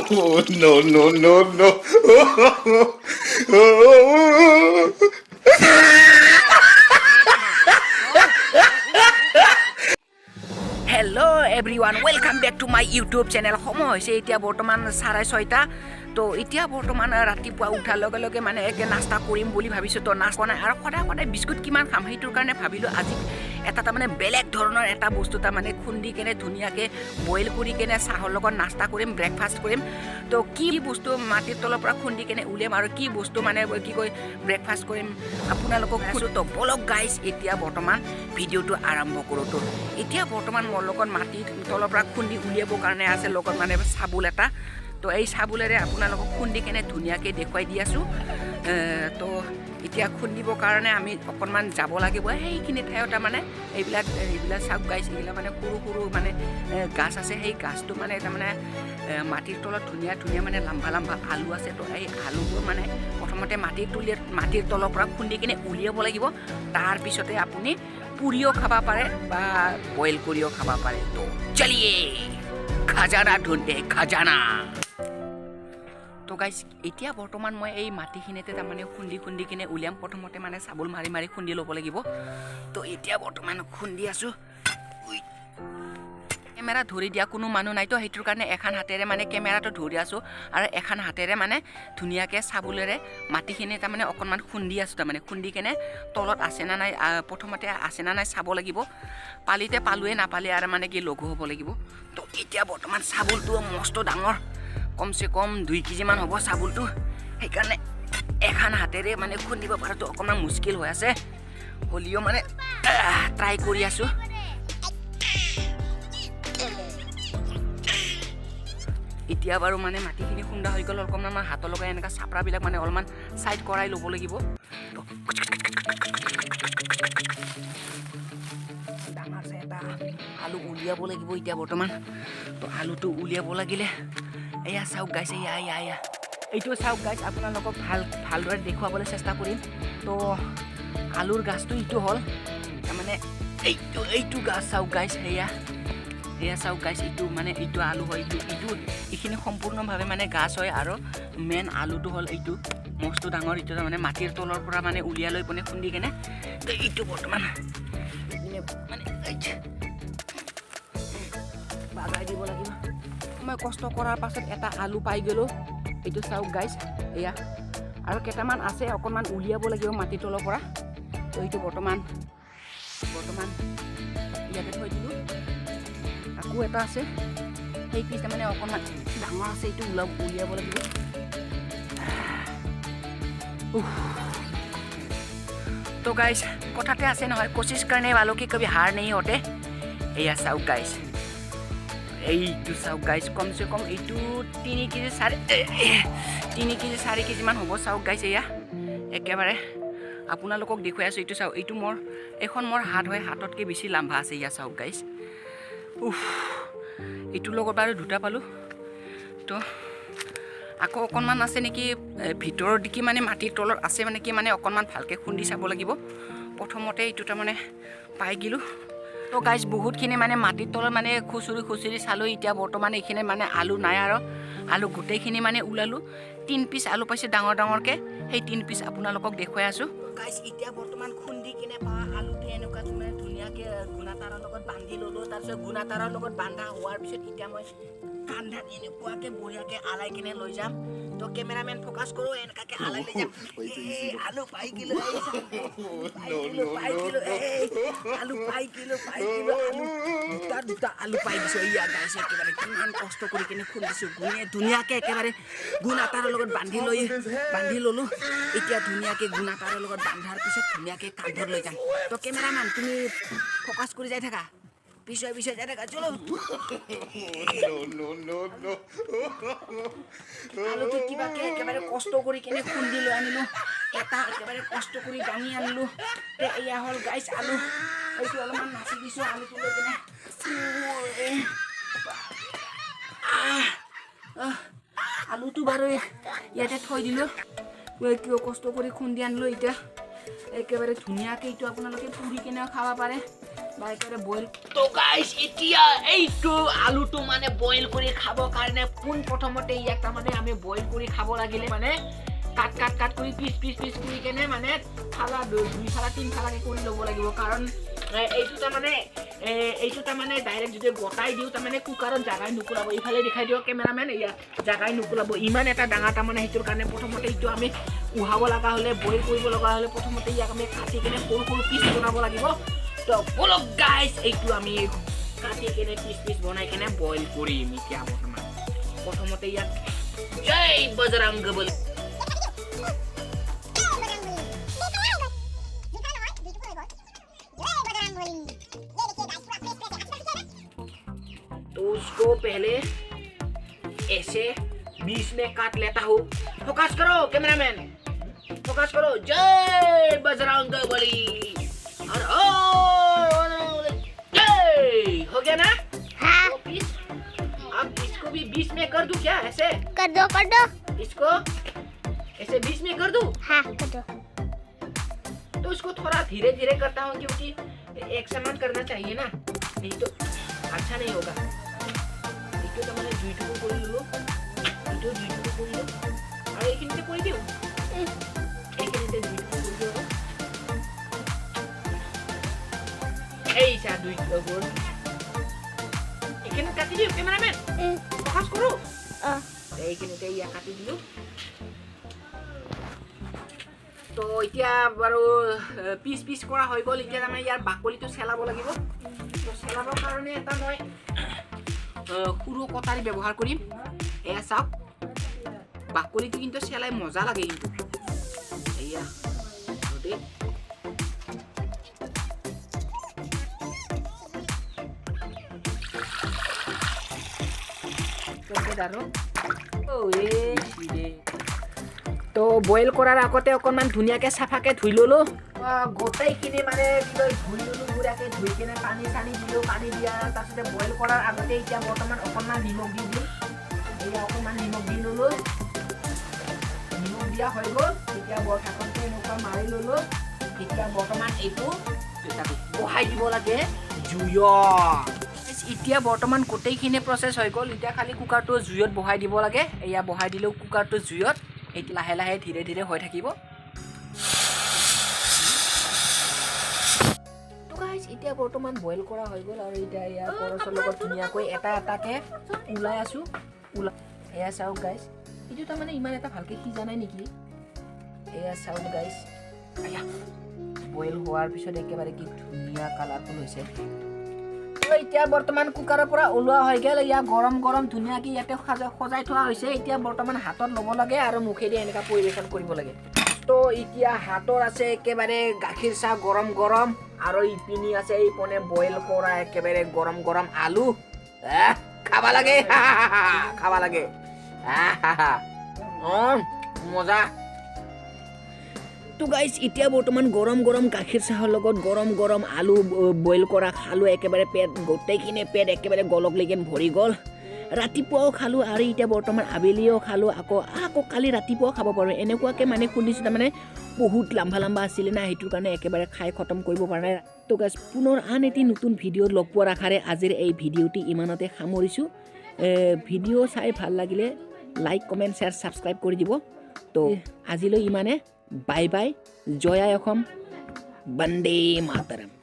Oh, no, no, no, no. Hello everyone, welcome back to my YouTube channel. সময় হৈছে এতিয়া বৰ্তমান 6:30 তো এতিয়া বৰ্তমান ৰাতিপুৱা উঠাৰ লগে লগে মানে একে নাস্তা কৰিম বুলি ভাবিছোঁ। তো নাস্তা নাই আৰু সদায় বিস্কুট কিমান খাম সেইটোৰ কাৰণে ভাবিলোঁ আজি এটা তাৰমানে বেলেগ ধৰণৰ এটা বস্তু তাৰমানে খুন্দি কেনে ধুনীয়াকৈ বইল কৰি কেনে চাহৰ লগত নাস্তা কৰিম, ব্ৰেকফাষ্ট কৰিম। তো কি বস্তু মাটিৰ তলৰ পৰা খুন্দি কেনে উলিয়াম আৰু কি বস্তু মানে কি কয় ব্ৰেকফাষ্ট কৰিম আপোনালোকক কৈছোঁ। তো বলক গাইজ এতিয়া বৰ্তমান ভিডিঅ'টো আৰম্ভ কৰোঁ। তো এতিয়া বৰ্তমান মোৰ লগত মাটিৰ তলৰ পৰা খুন্দি উলিয়াবৰ কাৰণে আছে লগত মানে চাবোল এটা। তো এই চাবোলেৰে আপোনালোকক খুন্দি কেনে ধুনীয়াকৈ দেখুৱাই দি আছোঁ। তো এতিয়া খুন্দিবৰ কাৰণে আমি অকণমান যাব লাগিব সেইখিনি ঠাইত তাৰমানে এইবিলাক চাওক গাইছ, এইবিলাক মানে সৰু সৰু মানে গাছ আছে। সেই গাছটো মানে তাৰমানে মাটিৰ তলত ধুনীয়া মানে লাম্বা আলু আছে। তো এই আলুবোৰ মানে প্ৰথমতে মাটিৰ তলৰ পৰা খুন্দি কিনে উলিয়াব লাগিব। তাৰপিছতে আপুনি পুৰিও খাব পাৰে বা বইল কৰিও খাব পাৰে। তো চলিয়ে খাজানা ঢুঁড়তে খাজানা। তো গাইজ এতিয়া বৰ্তমান মই এই মাটিখিনিতে তাৰমানে খুন্দি কিনে উলিয়াম। প্ৰথমতে মানে চাবোল মাৰি খুন্দি ল'ব লাগিব। তো এতিয়া বৰ্তমান খুন্দি আছোঁ। কেমেৰা ধৰি দিয়া কোনো মানুহ নাই, তো সেইটোৰ কাৰণে এখন হাতেৰে মানে কেমেৰাটো ধৰি আছোঁ আৰু এখন হাতেৰে মানে ধুনীয়াকৈ চাবোলেৰে মাটিখিনি তাৰমানে অকণমান খুন্দি আছোঁ। তাৰমানে খুন্দি কেনে তলত আছে না নাই, প্ৰথমতে আছে না নাই চাব লাগিব। পালিতে পালোৱে, নাপালে আৰু মানে কি লঘু হ'ব লাগিব। তো এতিয়া বৰ্তমান চাবোলটো মস্ত ডাঙৰ, কমচে কম 2 কেজিমান হ'ব চাবোলটো। সেইকাৰণে এখন হাতেৰে মানে খুন্দিব পৰাটো অকণমান মুস্কিল হৈ আছে, হ'লেও মানে ট্ৰাই কৰি আছোঁ। এতিয়া বাৰু মানে মাটিখিনি খুন্দা হৈ গ'ল। অকণমান মানে হাতৰ লগাই এনেকুৱা চাপৰাবিলাক মানে অলপমান চাইড কৰাই ল'ব লাগিব। ডাঙৰ আছে এটা আলু উলিয়াব লাগিব এতিয়া বৰ্তমান। তো আলুটো উলিয়াব লাগিলে এয়া চাওক গাইছ, এয়া এইটো চাওক গাইছ, আপোনালোকক ভালদৰে দেখুৱাবলৈ চেষ্টা কৰিম। তো আলুৰ গাছটো এইটো হ'ল তাৰমানে এইটো গাছ চাওক গাইছ, এয়া চাওক গাইছ, এইটো আলু হয়। এইখিনি সম্পূৰ্ণভাৱে মানে গাছ হয় আৰু মেইন আলুটো হ'ল এইটো মস্ত ডাঙৰ। এইটো তাৰমানে মাটিৰ তলৰ পৰা মানে উলিয়াই লৈ পিনে খুন্দি কেনে এইটো বৰ্তমান মানে বাগাই দিব লাগিব। মই কষ্ট কৰাৰ পাছত এটা আলু পাই গ'লোঁ। এইটো চাওক গাইছ, এয়া আৰু কেইটামান আছে অকণমান উলিয়াব লাগিব মাটিৰ তলৰ পৰা। তো এইটো বৰ্তমান ইয়াতে থৈ দিলোঁ। আকৌ এটা আছে, সেই পিচ তাৰমানে অকণমান ডাঙৰ আছে, এইটো উলিয়াব লাগিব। তো গাইছ কথাতে আছে নহয়, কোচিছ কাৰণে वालों की कभी हार नहीं होते। এয়া চাওক গাইছ, এইটো চাওক গাইছ, কমচে কম এইটো 3 কেজি 4 কেজিমান হ'ব। চাওক গাইছ, এয়া একেবাৰে আপোনালোকক দেখুৱাই আছোঁ। এইটো চাওক, এইখন মোৰ হাত হয়, হাততকৈ বেছি লাম্বা আছে। এয়া চাওক গাইছ, এইটোৰ লগত বাৰু 2টা পালোঁ। তো আকৌ অকণমান আছে নেকি ভিতৰৰ দিকে মানে মাটিৰ তলত আছে মানে কি মানে অকণমান ভালকৈ খুন্দি চাব লাগিব। প্ৰথমতে এইটো তাৰমানে পাই গ'লোঁ। তো গাইছ বহুতখিনি মানে মাটিৰ তলত মানে খুচৰি চালোঁ। এতিয়া বৰ্তমান এইখিনি মানে আলু নাই আৰু আলু গোটেইখিনি মানে ওলালোঁ। 3 পিচ আলু পাইছোঁ ডাঙৰকৈ, সেই 3 পিচ আপোনালোকক দেখুৱাই আছোঁ। গাইছ এতিয়া বৰ্তমান খুন্দি কিনে পা আলুটো এনেকুৱা মানে ধুনীয়াকৈ গুণাতাৰৰ লগত বান্ধি ল'লোঁ। তাৰপিছত গুণাতাৰৰ লগত বান্ধা হোৱাৰ পিছত এতিয়া মই কান্ধাত এনেকুৱাকৈ বঢ়িয়াকৈ আলাই কিনে লৈ যাম। তো কেমেৰামেন ফ'কাছ কৰোঁ, এনেকুৱাকৈ আলাই লৈ যাম। আলু পাই গ'লোঁ, আলু দুটা আলু পাই দিছোঁ। এয়া গাইছ একেবাৰে কিমান কষ্ট কৰি কিনে খুন্দিছোঁ, ধুনীয়াকৈ একেবাৰে গুণাতাৰৰ লগত বান্ধি ল'লোঁ। এতিয়া ধুনীয়াকৈ গুণাতাৰৰ লগত বান্ধাৰ পিছত ধুনীয়াকৈ কান্ধত লৈ যাম। তো কেমেৰামেন তুমি ফ'কাছ কৰি যাই থাকা, পিছুৱাই যাই থাকা, চলো। আলুটো কিবাকৈ একেবাৰে কষ্ট কৰি কিনে খুন্দি লৈ আনিলোঁ, এটা একেবাৰে কষ্ট কৰি দাঙি আনিলোঁ। এয়া হ'ল গাইছ আলু। এইটো অলপমান নাচি দিছোঁ আলুটো লৈ কিনে। আলুটো বাৰু ইয়াতে থৈ দিলোঁ, কিয় কষ্ট কৰি খুন্দি আনিলোঁ। এতিয়া একেবাৰে ধুনীয়াকৈ এইটো আপোনালোকে পুৰি কিনেও খাব পাৰে লাহেকৈ বইল তো গাইস এতিয়া এইটো আলুটো মানে বইল কৰি খাব কাৰণে পোন প্ৰথমতে ইয়াক মানে আমি বইল কৰি খাব লাগিলে মানে কাট কৰি পিচ কৰি কেনে মানে থালা 2 থালা 3 থালাকে কৰি ল'ব লাগিব কাৰণ এইটো মানে ডাইৰেক্ট যদি গটাই দিও মানে কুকাৰত জাগাই নুকুলাব ইফালে দেখাই দিও কেমেৰামেন ইয়া জাগাই নুকুলাব ইমান এটা ডাঙৰ মানে হেতুৰ কাৰণে প্ৰথমতে এইটো আমি উহাব লগা হলে বইল কৰিব লগা হলে প্ৰথমতে ইয়াক আমি কাটি কেনে সৰু পিচ বনাব লাগিব তো বলক গাইস এইটো আমি কাটি কেনে পিচ বনাই কেনে বইল কৰিম এতিয়া বৰ্তমান প্ৰথমতে ইয়াক জয় বজৰংগবলী तो उसको पहले ऐसे बीच में काट लेता हूँ फोकस करो कैमरामैन फोकस करो जय बजरंगबली और जय हो गया ना हाँ तो पीस अब इसको भी बीच में कर दूं क्या ऐसे कर दो इसको ऐसे बीच में कर दूं हाँ कर दो तो इसको थोड़ा धीरे धीरे करता हूँ क्योंकि एक समान करना चाहिए ना नहीं तो अच्छा नहीं होगा এইটো মানে দুইটুকু কৰি ললো এইটো দুইটুকু কৰি ললো আৰু এইখিনিতে কৰি দিও এইখিনিতে দুইটুকু কৰি দিও এই চা দুইটুকু গল এইখিনি কাটি দিও ক্যামেৰামেন ফোকাস কৰো এইখিনিতে ইয়া কাটি দিলো তো এতিয়া বাৰু পিচ কৰা হৈ গল এতিয়া আমি ইয়াৰ বাকলিটো চেলাব লাগিব তো চেলাবৰ কাৰণে এটা মই সৰু কটাৰী ব্যৱহাৰ কৰিম এয়া চাওক বাকলিটো কিন্তু চেলাই মজা লাগে কিন্তু এয়া তো বইল কৰাৰ আগতে অকণমান ধুনীয়াকৈ চাফাকৈ ধুই ল'লোঁ গোটেইখিনি মানে ধুই ল'লোঁ গুড়াকৈ ধুই কিনে পানী চানি দিলোঁ পানী দিয়াৰ তাৰপিছতে বইল কৰাৰ আগতে এতিয়া বৰ্তমান অকণমান নিমখ দি দিম এয়া অকণমান নিমখ দি ল'লোঁ নিমখ দিয়া হৈ গ'ল এতিয়া ঢাকনটো এনেকুৱা মাৰি ল'লোঁ এতিয়া বৰ্তমান এইটো বহাই দিব লাগে জুইত এতিয়া বৰ্তমান গোটেইখিনি প্ৰচেছ হৈ গ'ল এতিয়া খালি কুকাৰটো জুইত বহাই দিব লাগে এয়া বহাই দিলেও কুকাৰটো জুইত এইটো লাহে লাহে ধীৰে ধীৰে হৈ থাকিব তো গাইস এতিয়া বৰ্তমান বইল কৰা হৈ গ'ল আৰু এতিয়া ইয়াৰ কৰচৰ লগত ধুনীয়াকৈ এটা এটাকে ওলাই আছো এয়া চাওক গাইস এইটো তাৰমানে ইমান এটা ভালকে সিজা নাই নেকি এয়া চাওক গাইস বইল হোৱাৰ পিছত একেবাৰে কি ধুনীয়া কালাৰফুল হৈছে এতিয়া বৰ্তমান কুকাৰৰ পৰা ওলোৱা হৈ গ'ল ইয়া গৰম ধুনীয়াকৈ ইয়াতে সজাই থোৱা হৈছে এতিয়া বৰ্তমান হাতত ল'ব লাগে আৰু মুখেদি এনেকুৱা পৰিৱেশন কৰিব লাগে তো এতিয়া হাতৰ আছে একেবাৰে গাখীৰ চাহ গৰম আৰু ইপিনি আছে এইপনে বইল কৰা একেবাৰে গৰম আলু খাবা লাগে মজা তো গাইস এতিয়া বৰ্তমান গৰম গাখীৰ চাহৰ লগত গৰম আলু বইল কৰা খালো একেবাৰে পেট গোটেইখিনি পেট একেবাৰে গলক লেগেন ভৰি গ'ল ৰাতিপুৱাও খালো আৰু এতিয়া বৰ্তমান আবেলিও খালো আকৌ কালি ৰাতিপুৱাও খাব পাৰো এনেকুৱাকে মানে শুনিছো তাৰমানে বহুত লম্বা আছিলে না সেইটোৰ কাৰণে একেবাৰে খাই খতম কৰিব পৰা নাই তো গাইস পুনৰ আন এটি নতুন ভিডিঅ' লগ পোৱাৰ আশাৰে আজিৰ এই ভিডিঅ'টি ইমানতে সামৰিছো ভিডিঅ' চাই ভাল লাগিলে লাইক কমেণ্ট শ্বেয়াৰ ছাবস্ক্ৰাইব কৰি দিব তো আজিলৈ ইমানে বাই বাই জয় আই অসম বন্দে মাতৰম